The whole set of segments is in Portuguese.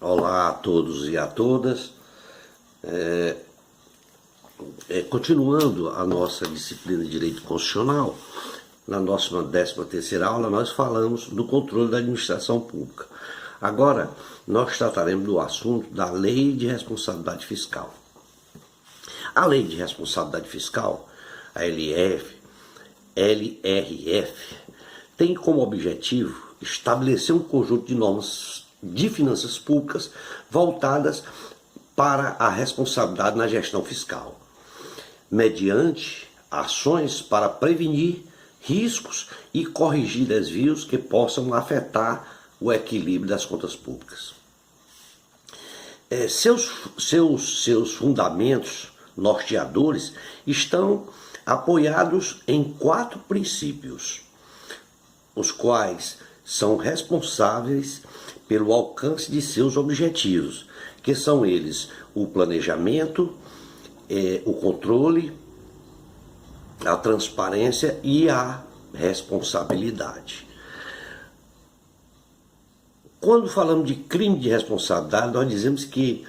Olá a todos e a todas. Continuando a nossa disciplina de Direito Constitucional, na nossa 13ª aula nós falamos do controle da administração pública. Agora nós trataremos do assunto da Lei de Responsabilidade Fiscal. A Lei de Responsabilidade Fiscal, a LRF, tem como objetivo estabelecer um conjunto de normas de finanças públicas voltadas para a responsabilidade na gestão fiscal, mediante ações para prevenir riscos e corrigir desvios que possam afetar o equilíbrio das contas públicas. Seus fundamentos norteadores estão apoiados em 4 princípios, os quais são responsáveis pelo alcance de seus objetivos, que são eles o planejamento, o controle, a transparência e a responsabilidade. Quando falamos de crime de responsabilidade, nós dizemos que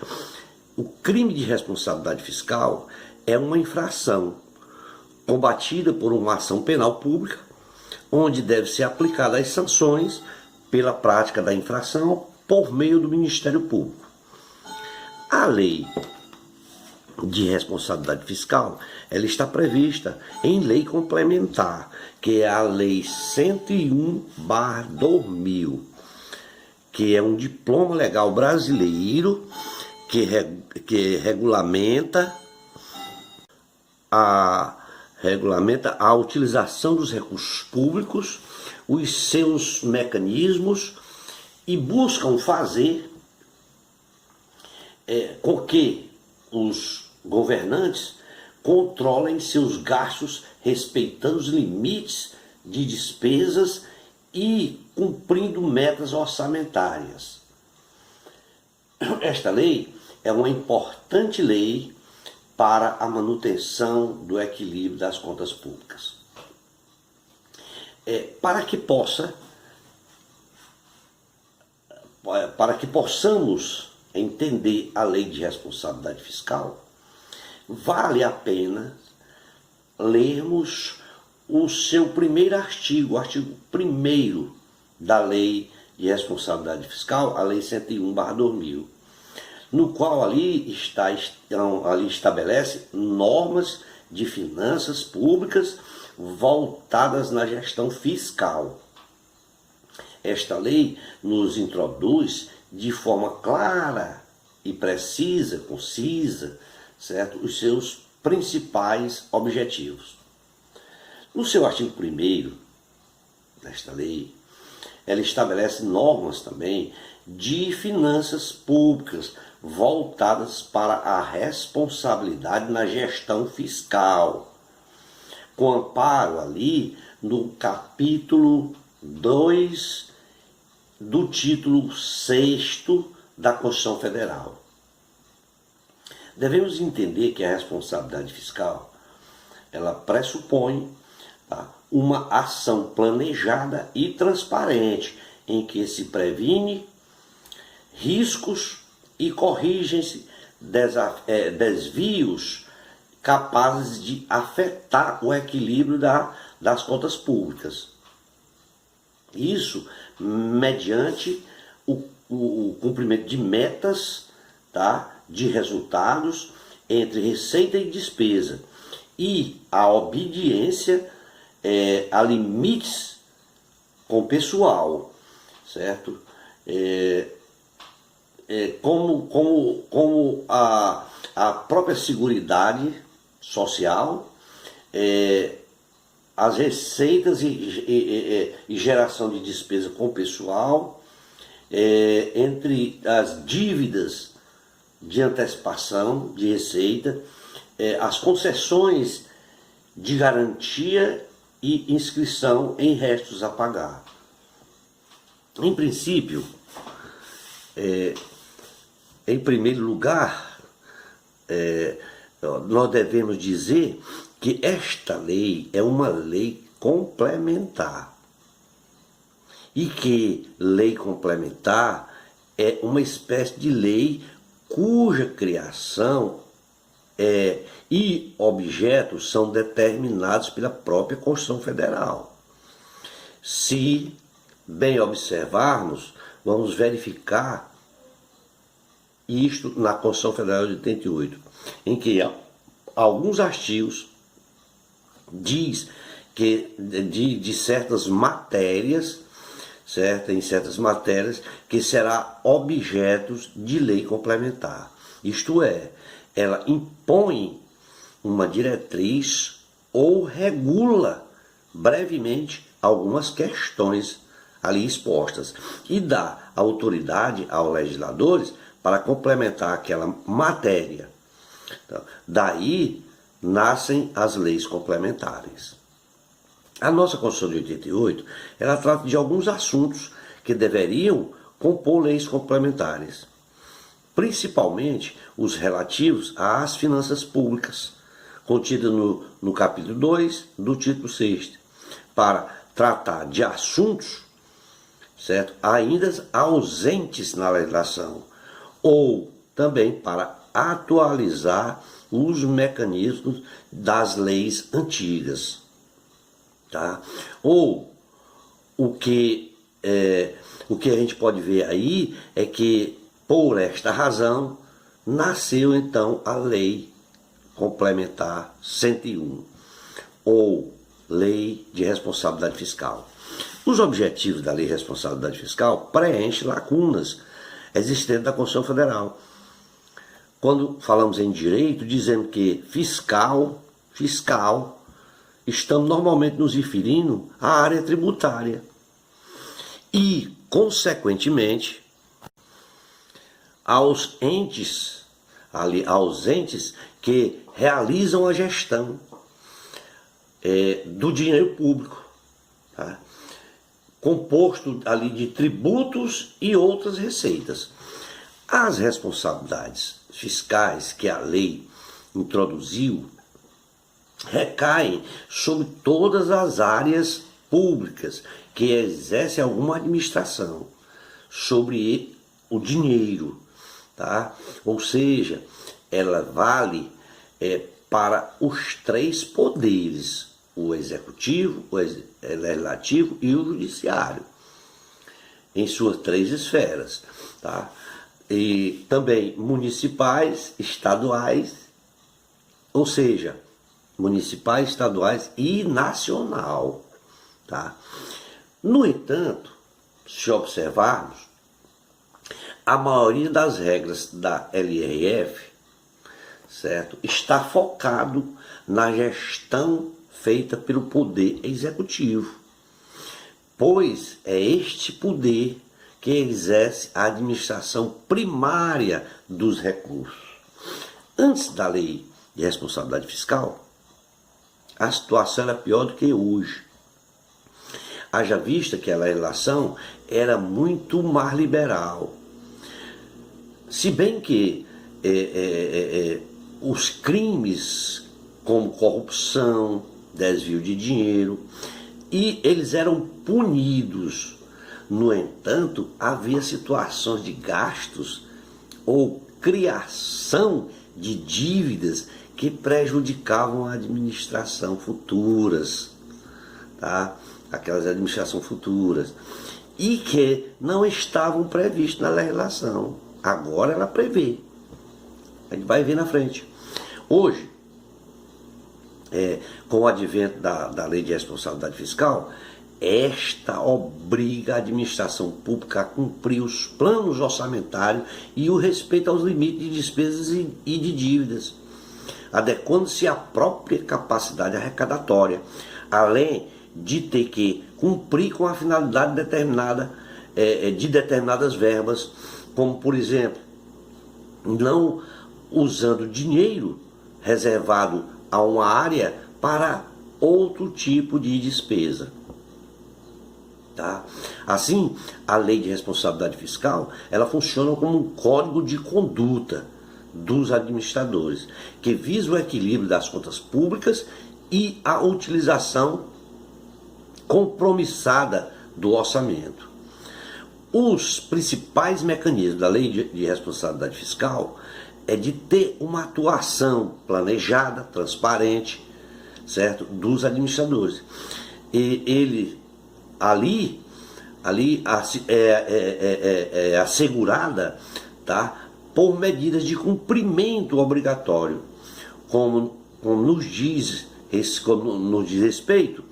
o crime de responsabilidade fiscal é uma infração combatida por uma ação penal pública, onde deve ser aplicadas as sanções pela prática da infração por meio do Ministério Público. A Lei de Responsabilidade Fiscal, ela está prevista em lei complementar, que é a Lei 101/2000, que é um diploma legal brasileiro que regulamenta a utilização dos recursos públicos, os seus mecanismos, e buscam fazer com que os governantes controlem seus gastos respeitando os limites de despesas e cumprindo metas orçamentárias. Esta lei é uma importante lei para a manutenção do equilíbrio das contas públicas. Para que possamos entender a Lei de Responsabilidade Fiscal, vale a pena lermos o seu primeiro artigo, o artigo 1º da Lei de Responsabilidade Fiscal, a Lei 101/2000, no qual ali estabelece normas de finanças públicas voltadas na gestão fiscal. Esta lei nos introduz de forma clara e precisa, concisa, certo? Os seus principais objetivos. No seu artigo 1º desta lei, ela estabelece normas também de finanças públicas voltadas para a responsabilidade na gestão fiscal, com amparo ali no capítulo 2 do título 6º da Constituição Federal. Devemos entender que a responsabilidade fiscal, ela pressupõe uma ação planejada e transparente, em que se previne riscos e corrigem-se desvios capazes de afetar o equilíbrio das contas públicas. Isso mediante o cumprimento de metas, de resultados entre receita e despesa, e a obediência a limites com o pessoal, certo? Como a própria Seguridade Social, as receitas e geração de despesa com o pessoal, entre as dívidas de antecipação de receita, as concessões de garantia e inscrição em restos a pagar. Em princípio, em primeiro lugar, nós devemos dizer que esta lei é uma lei complementar. E que lei complementar é uma espécie de lei cuja criação e objetos são determinados pela própria Constituição Federal. Se bem observarmos, vamos verificar isto na Constituição Federal de 88, em que alguns artigos diz que de certas matérias, em certas matérias, que será objetos de lei complementar. Isto é, ela impõe uma diretriz ou regula brevemente algumas questões ali expostas e dá autoridade aos legisladores para complementar aquela matéria. Então, daí nascem as leis complementares. A nossa Constituição de 88, ela trata de alguns assuntos que deveriam compor leis complementares, principalmente os relativos às finanças públicas, contidos no capítulo 2 do título 6, para tratar de assuntos, certo, ainda ausentes na legislação, ou também para atualizar os mecanismos das leis antigas. Tá? Ou o que a gente pode ver aí é que, por esta razão, nasceu então a Lei Complementar 101, ou Lei de Responsabilidade Fiscal. Os objetivos da Lei de Responsabilidade Fiscal preenchem lacunas existentes da Constituição Federal. Quando falamos em direito, dizemos que fiscal, estamos normalmente nos referindo à área tributária e, consequentemente, aos entes que realizam a gestão do dinheiro público, tá? Composto ali de tributos e outras receitas. As responsabilidades fiscais que a lei introduziu recaem sobre todas as áreas públicas que exercem alguma administração sobre o dinheiro, tá? Ou seja, ela vale para os três poderes: o executivo, o legislativo e o judiciário, em suas três esferas, tá? E também municipais, estaduais, ou seja, municipais, estaduais e nacional, tá? No entanto, se observarmos, a maioria das regras da LRF, certo, está focado na gestão feita pelo poder executivo, pois é este poder que exerce a administração primária dos recursos. Antes da Lei de Responsabilidade Fiscal, a situação era pior do que hoje. Haja vista que a legislação era muito mais liberal. Se bem que os crimes como corrupção, desvio de dinheiro, e eles eram punidos. No entanto, havia situações de gastos ou criação de dívidas que prejudicavam a administração futuras, tá? Aquelas administrações futuras, e que não estavam previstas na legislação. Agora ela prevê. A gente vai ver na frente. Hoje, com o advento da Lei de Responsabilidade Fiscal, esta obriga a administração pública a cumprir os planos orçamentários e o respeito aos limites de despesas e de dívidas, adequando-se à própria capacidade arrecadatória, além de ter que cumprir com a finalidade determinada de determinadas verbas, como, por exemplo, não usando dinheiro reservado a uma área para outro tipo de despesa. Tá? Assim, a Lei de Responsabilidade Fiscal, ela funciona como um código de conduta dos administradores, que visa o equilíbrio das contas públicas e a utilização compromissada do orçamento. Os principais mecanismos da lei de responsabilidade fiscal é de ter uma atuação planejada, transparente, certo, dos administradores. E ele ali é assegurada, tá, por medidas de cumprimento obrigatório, como nos diz respeito,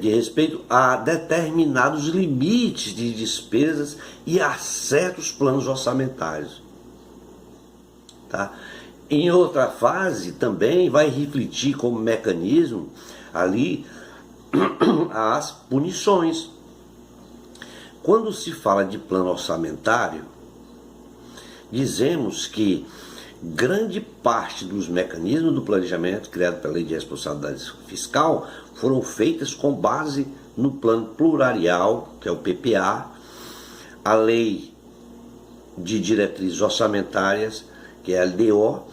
de respeito a determinados limites de despesas e a certos planos orçamentários. Tá? Em outra fase também vai refletir como mecanismo ali as punições. Quando se fala de plano orçamentário, dizemos que grande parte dos mecanismos do planejamento criado pela Lei de Responsabilidade Fiscal foram feitas com base no plano plurianual, que é o PPA, a Lei de Diretrizes Orçamentárias, que é a LDO,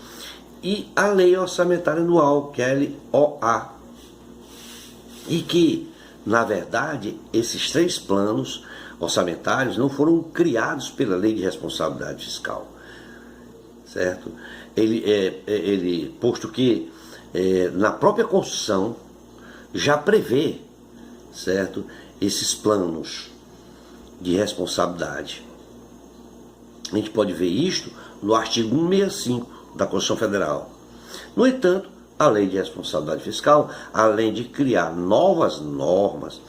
e a Lei Orçamentária Anual, que é a LOA. E que, na verdade, esses 3 planos orçamentários não foram criados pela Lei de Responsabilidade Fiscal, certo? Posto que na própria Constituição já prevê, certo, esses planos de responsabilidade. A gente pode ver isto no artigo 165 da Constituição Federal. No entanto, a Lei de Responsabilidade Fiscal, além de criar novas normas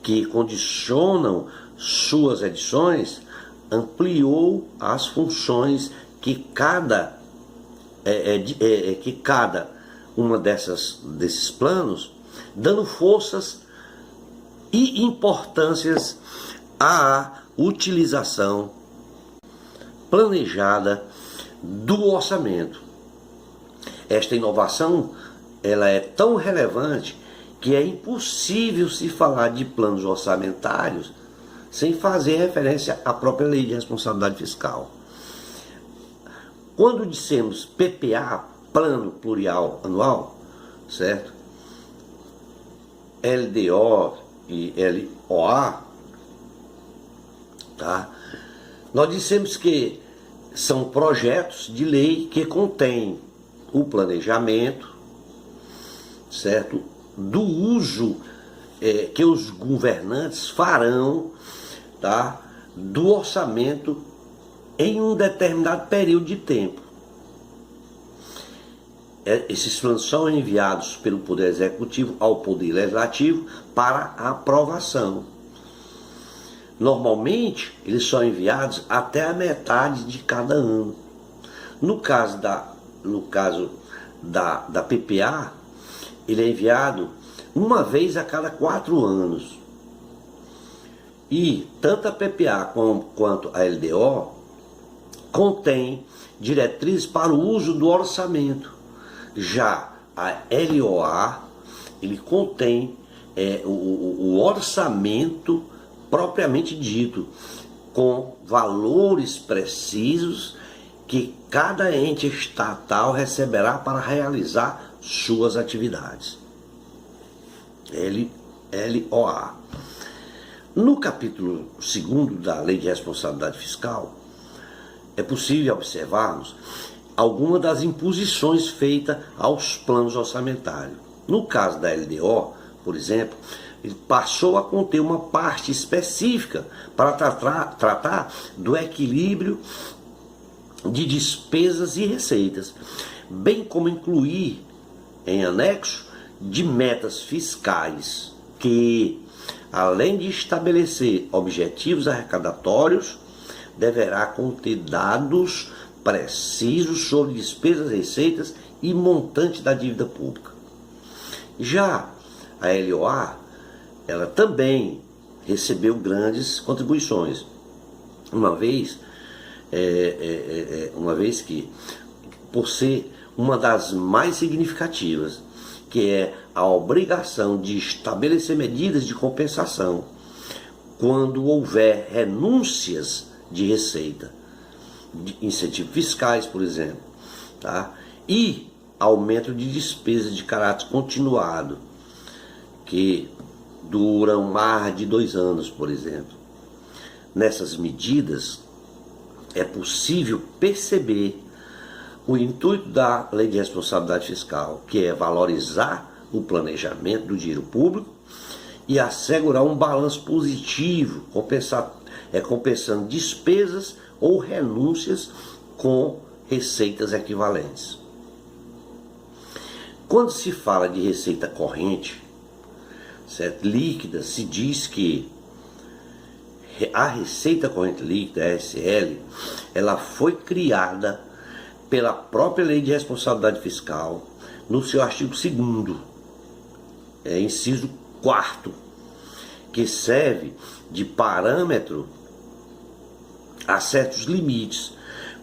que condicionam suas edições, ampliou as funções que cada uma desses planos, dando forças e importâncias à utilização planejada do orçamento. Esta inovação, ela é tão relevante que é impossível se falar de planos orçamentários sem fazer referência à própria Lei de Responsabilidade Fiscal. Quando dissemos PPA, Plano Plurianual, certo? LDO e LOA, tá? Nós dissemos que são projetos de lei que contêm o planejamento, certo, do uso que os governantes farão, tá, do orçamento em um determinado período de tempo. Esses planos são enviados pelo Poder Executivo ao Poder Legislativo para aprovação. Normalmente, eles são enviados até a metade de cada ano. No caso da PPA, ele é enviado uma vez a cada 4 anos. E tanto a PPA quanto a LDO contém diretrizes para o uso do orçamento. Já a LOA, ele contém o orçamento propriamente dito, com valores precisos que cada ente estatal receberá para realizar suas atividades. LOA. No capítulo 2º da Lei de Responsabilidade Fiscal, é possível observarmos algumas das imposições feitas aos planos orçamentários. No caso da LDO, por exemplo, ele passou a conter uma parte específica para tratar do equilíbrio de despesas e receitas, bem como incluir em anexo de metas fiscais que, além de estabelecer objetivos arrecadatórios, deverá conter dados precisos sobre despesas, receitas e montante da dívida pública. Já a LOA, ela também recebeu grandes contribuições, uma vez que, por ser uma das mais significativas, que é a obrigação de estabelecer medidas de compensação quando houver renúncias de receita, de incentivos fiscais, por exemplo, tá? E aumento de despesas de caráter continuado, que duram mais de 2 anos, por exemplo. Nessas medidas, é possível perceber o intuito da Lei de Responsabilidade Fiscal, que é valorizar o planejamento do dinheiro público e assegurar um balanço positivo, compensando despesas ou renúncias com receitas equivalentes. Quando se fala de receita corrente, certo, líquida, se diz que a receita corrente líquida, a RCL, ela foi criada pela própria Lei de Responsabilidade Fiscal, no seu artigo 2º, inciso 4º, que serve de parâmetro a certos limites,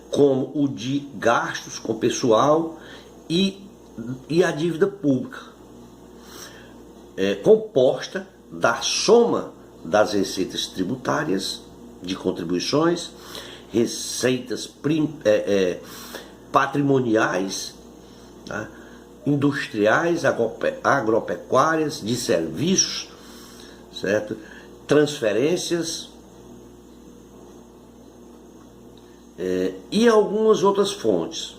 como o de gastos com pessoal e a dívida pública, composta da soma das receitas tributárias, de contribuições, receitas patrimoniais, tá? Industriais, agropecuárias, de serviços, certo? Transferências e algumas outras fontes.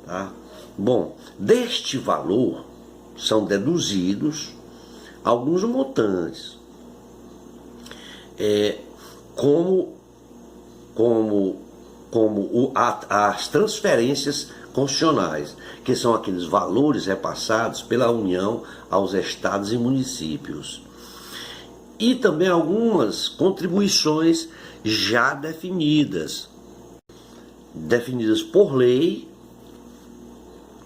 Tá? Bom, deste valor são deduzidos alguns montantes, as transferências constitucionais, que são aqueles valores repassados pela União aos estados e municípios. E também algumas contribuições já definidas por lei,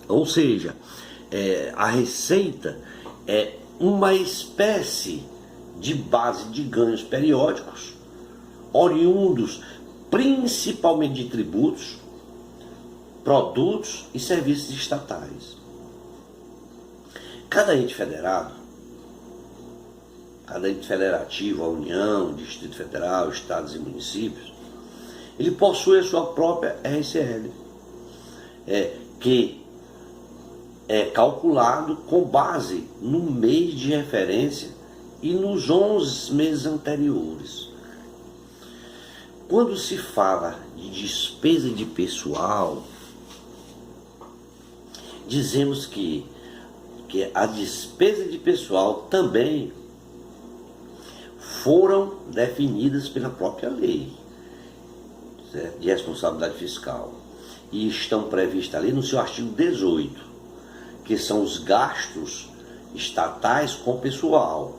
ou seja, a receita é uma espécie de base de ganhos periódicos, oriundos principalmente de tributos, produtos e serviços estatais. Cada ente federado, cada ente federativo, a União, Distrito Federal, estados e municípios, ele possui a sua própria RCL, que é calculado com base no mês de referência e nos 11 meses anteriores. Quando se fala de despesa de pessoal, dizemos que a despesa de pessoal também foram definidas pela própria lei, certo? De responsabilidade fiscal, e estão previstas ali no seu artigo 18, que são os gastos estatais com pessoal,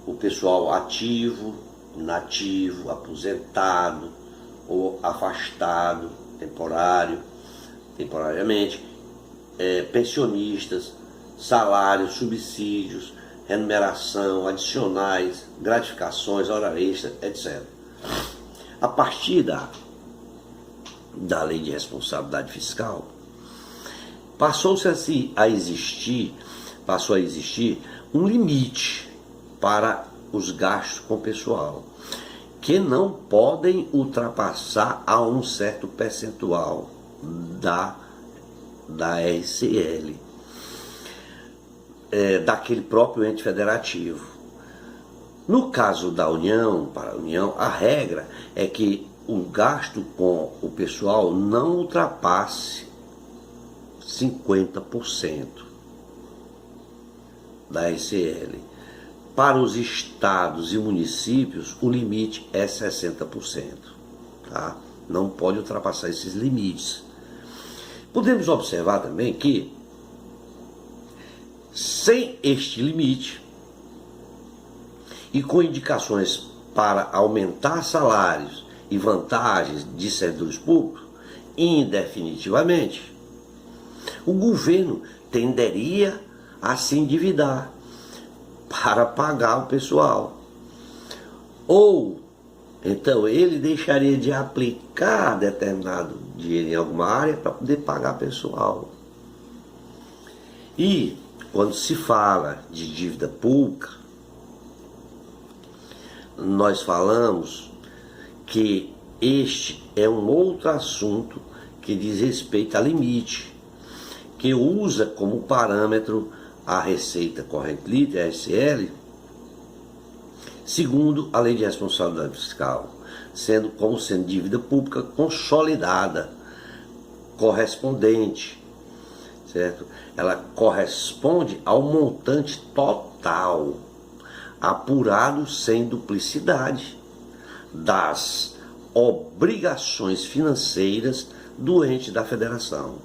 o pessoal ativo, inativo, aposentado ou afastado, temporariamente, pensionistas, salários, subsídios, remuneração, adicionais, gratificações, hora extra, etc. A partir da Lei de Responsabilidade Fiscal, passou a existir um limite para os gastos com pessoal, que não podem ultrapassar a um certo percentual da RCL, daquele próprio ente federativo. No caso da União, para a União, a regra é que o gasto com o pessoal não ultrapasse 50% da RCL. Para os estados e municípios, o limite é 60%. Tá? Não pode ultrapassar esses limites. Podemos observar também que, sem este limite, e com indicações para aumentar salários e vantagens de servidores públicos, indefinitivamente, o governo tenderia a se endividar para pagar o pessoal. Ou, então, ele deixaria de aplicar determinado dinheiro em alguma área para poder pagar pessoal. E, quando se fala de dívida pública, nós falamos que este é um outro assunto que diz respeito a limite, que usa como parâmetro à Receita Corrente Líquida, RCL, segundo a Lei de Responsabilidade Fiscal, como sendo dívida pública consolidada, correspondente, certo? Ela corresponde ao montante total, apurado sem duplicidade, das obrigações financeiras do ente da federação,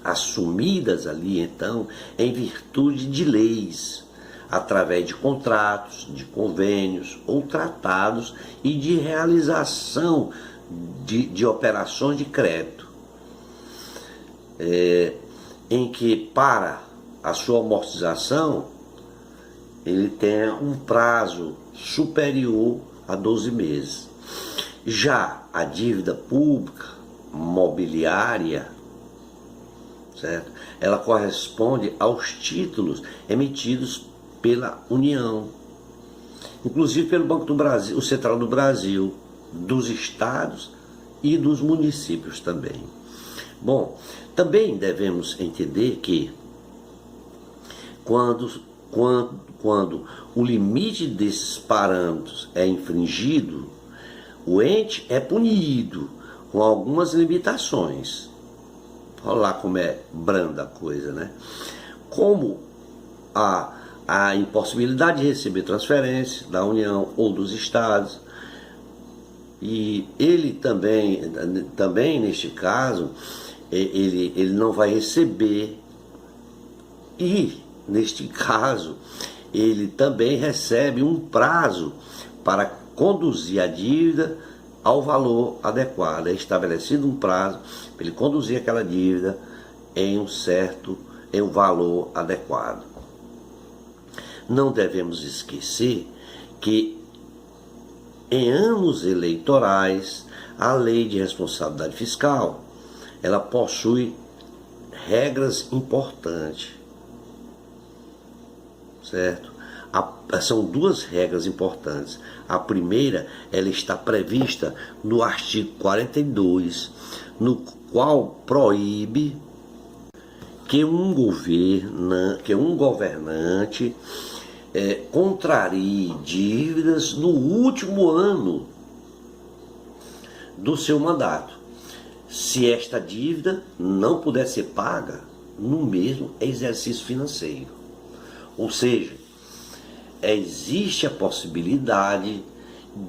assumidas ali então em virtude de leis, através de contratos, de convênios ou tratados e de realização de operações de crédito, em que para a sua amortização ele tenha um prazo superior a 12 meses. Já a dívida pública mobiliária, certo? Ela corresponde aos títulos emitidos pela União, inclusive pelo Banco do Brasil, o Central do Brasil, dos estados e dos municípios também. Bom, também devemos entender que quando o limite desses parâmetros é infringido, o ente é punido com algumas limitações. Olha lá como é branda a coisa, né? Como a impossibilidade de receber transferência da União ou dos estados. E ele também neste caso, ele não vai receber. E, neste caso, ele também recebe um prazo para conduzir a dívida ao valor adequado. É estabelecido um prazo para ele conduzir aquela dívida em um valor adequado. Não devemos esquecer que em anos eleitorais a Lei de Responsabilidade Fiscal ela possui regras importantes, certo? São duas regras importantes. A primeira, ela está prevista no artigo 42, no qual proíbe que um governante contrarie dívidas no último ano do seu mandato, se esta dívida não puder ser paga no mesmo exercício financeiro. Ou seja, existe a possibilidade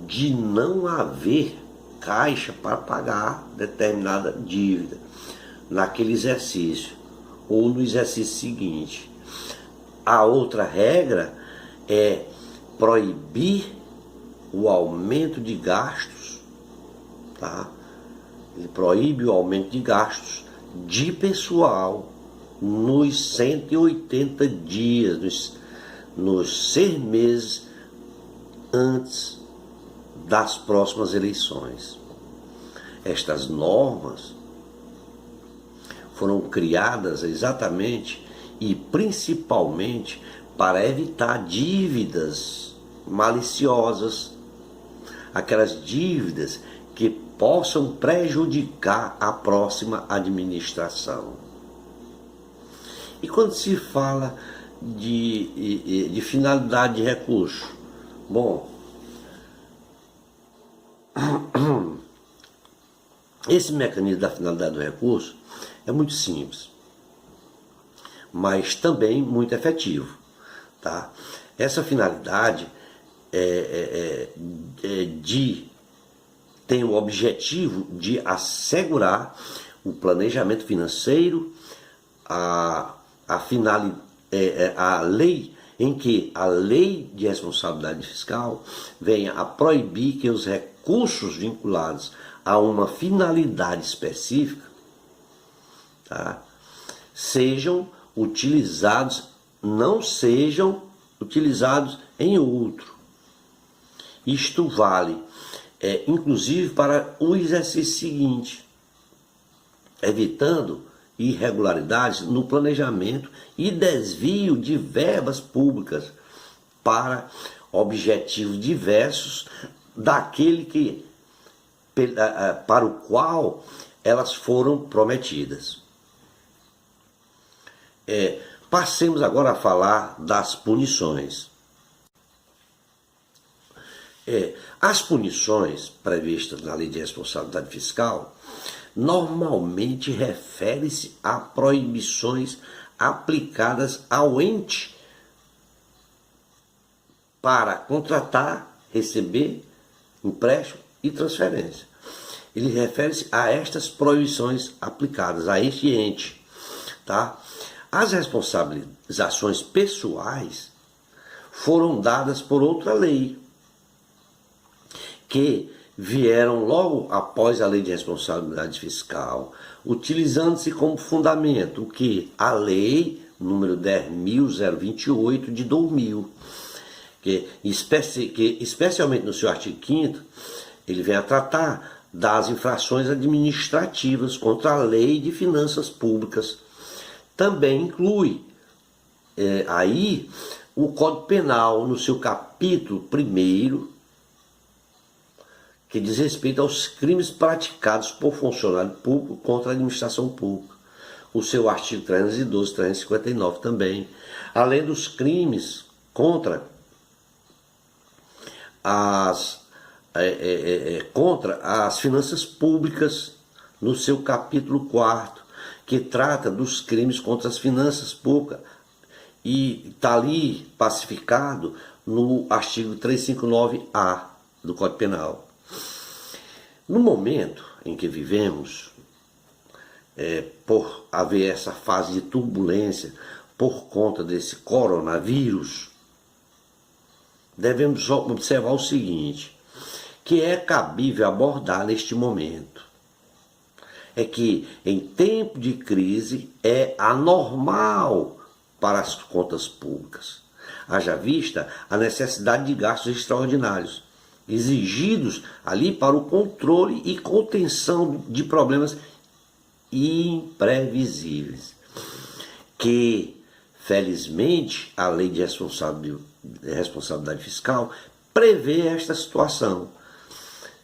de não haver caixa para pagar determinada dívida naquele exercício ou no exercício seguinte. A outra regra é proibir o aumento de gastos, tá? Ele proíbe o aumento de gastos de pessoal nos 180 dias, nos 6 meses antes das próximas eleições. Estas normas foram criadas exatamente e principalmente para evitar dívidas maliciosas, aquelas dívidas que possam prejudicar a próxima administração. E quando se fala de finalidade de recurso, bom, esse mecanismo da finalidade do recurso é muito simples, mas também muito efetivo, tá? Essa finalidade tem o objetivo de assegurar o planejamento financeiro, a lei em que a Lei de Responsabilidade Fiscal venha a proibir que os recursos vinculados a uma finalidade específica, tá, não sejam utilizados em outro. Isto vale, inclusive, para o exercício seguinte, evitando irregularidades no planejamento e desvio de verbas públicas para objetivos diversos daquele para o qual elas foram prometidas. Passemos agora a falar das punições. As punições previstas na Lei de Responsabilidade Fiscal normalmente referem-se a proibições aplicadas ao ente para contratar, receber, empréstimo e transferência. Ele refere-se a estas proibições aplicadas a este ente, tá? As responsabilizações pessoais foram dadas por outra lei, que vieram logo após a Lei de Responsabilidade Fiscal, utilizando-se como fundamento o que? A Lei número 10.028 de 2000, que especialmente no seu artigo 5º, ele vem a tratar das infrações administrativas contra a Lei de Finanças Públicas. Também inclui aí o Código Penal no seu capítulo 1º, que diz respeito aos crimes praticados por funcionário público contra a administração pública. O seu artigo 312, 359 também. Além dos crimes contra as finanças públicas, no seu capítulo 4º, que trata dos crimes contra as finanças públicas, e está ali pacificado no artigo 359-A do Código Penal. No momento em que vivemos, por haver essa fase de turbulência por conta desse coronavírus, devemos observar o seguinte, que é cabível abordar neste momento. É que em tempo de crise é anormal para as contas públicas, haja vista a necessidade de gastos extraordinários, exigidos ali para o controle e contenção de problemas imprevisíveis, que, felizmente, a Lei de Responsabilidade Fiscal prevê esta situação.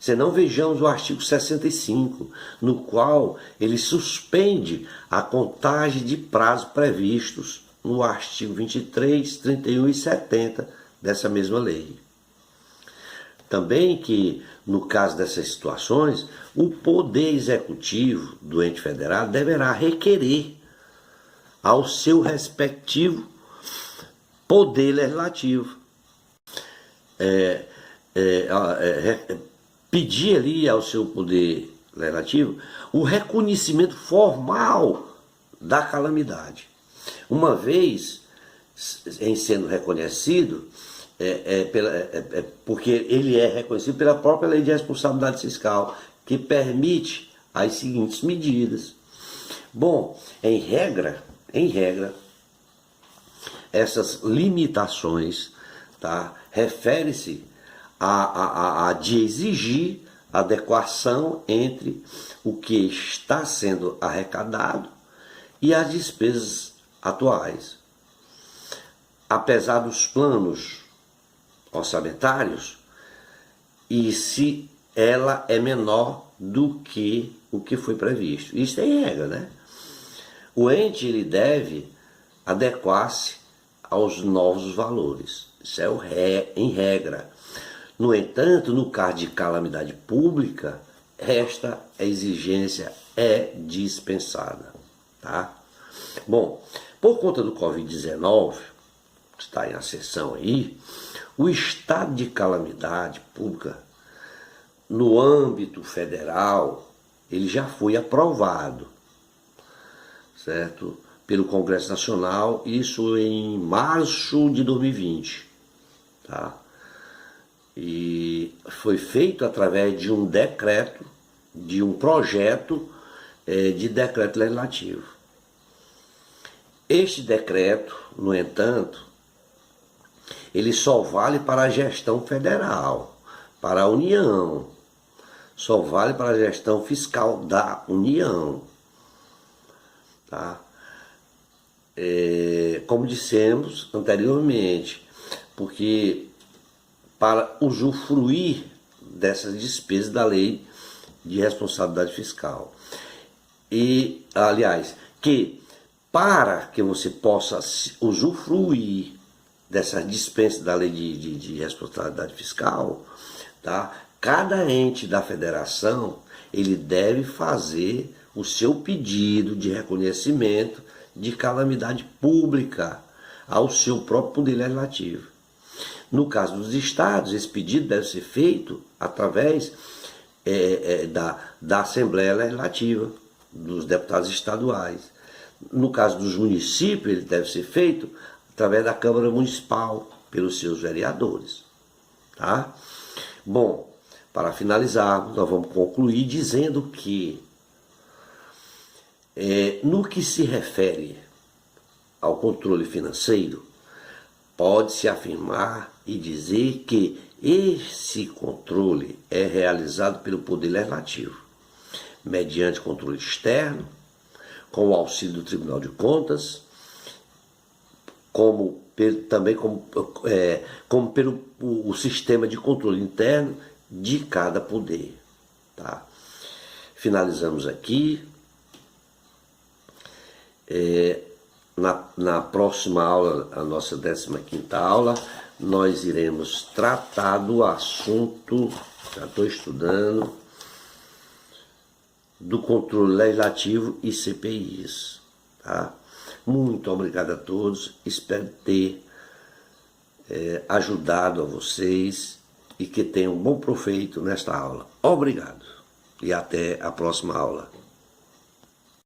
Senão vejamos o artigo 65, no qual ele suspende a contagem de prazos previstos no artigo 23, 31 e 70 dessa mesma lei. Também que, no caso dessas situações, o Poder Executivo do ente federado deverá requerer ao seu respectivo Poder Legislativo, pedir ali ao seu Poder Legislativo o reconhecimento formal da calamidade. Uma vez em sendo reconhecido, porque ele é reconhecido pela própria Lei de Responsabilidade Fiscal, que permite as seguintes medidas. Bom, em regra, essas limitações, tá, refere-se a de exigir adequação entre o que está sendo arrecadado e as despesas atuais. Apesar dos planos orçamentários, e se ela é menor do que o que foi previsto. Isso é em regra, né? O ente ele deve adequar-se aos novos valores. Isso é em regra. No entanto, no caso de calamidade pública, esta exigência é dispensada, tá? Bom, por conta do Covid-19, que está em ascensão aí, o estado de calamidade pública no âmbito federal, ele já foi aprovado, certo? Pelo Congresso Nacional, isso em março de 2020, tá? E foi feito através de um decreto, de um projeto de decreto legislativo. Este decreto, no entanto, ele só vale para a gestão federal, para a União, só vale para a gestão fiscal da União, tá? Como dissemos anteriormente, porque para usufruir dessas despesas da Lei de Responsabilidade Fiscal. E, aliás, que Para que você possa usufruir dessa dispensa da lei de responsabilidade fiscal, tá? Cada ente da federação, ele deve fazer o seu pedido de reconhecimento de calamidade pública ao seu próprio poder legislativo. No caso dos estados, esse pedido deve ser feito através da Assembleia Legislativa, dos deputados estaduais. No caso dos municípios, ele deve ser feito através da Câmara Municipal, pelos seus vereadores. Tá? Bom, para finalizar, nós vamos concluir dizendo que, no que se refere ao controle financeiro, pode-se afirmar e dizer que esse controle é realizado pelo Poder Legislativo, mediante controle externo, com o auxílio do Tribunal de Contas, também como pelo o sistema de controle interno de cada poder. Tá? Finalizamos aqui. Na próxima aula, a nossa 15ª aula, nós iremos tratar do assunto, já estou estudando, do controle legislativo e CPIs. Tá? Muito obrigado a todos, espero ter ajudado a vocês e que tenham um bom proveito nesta aula. Obrigado e até a próxima aula.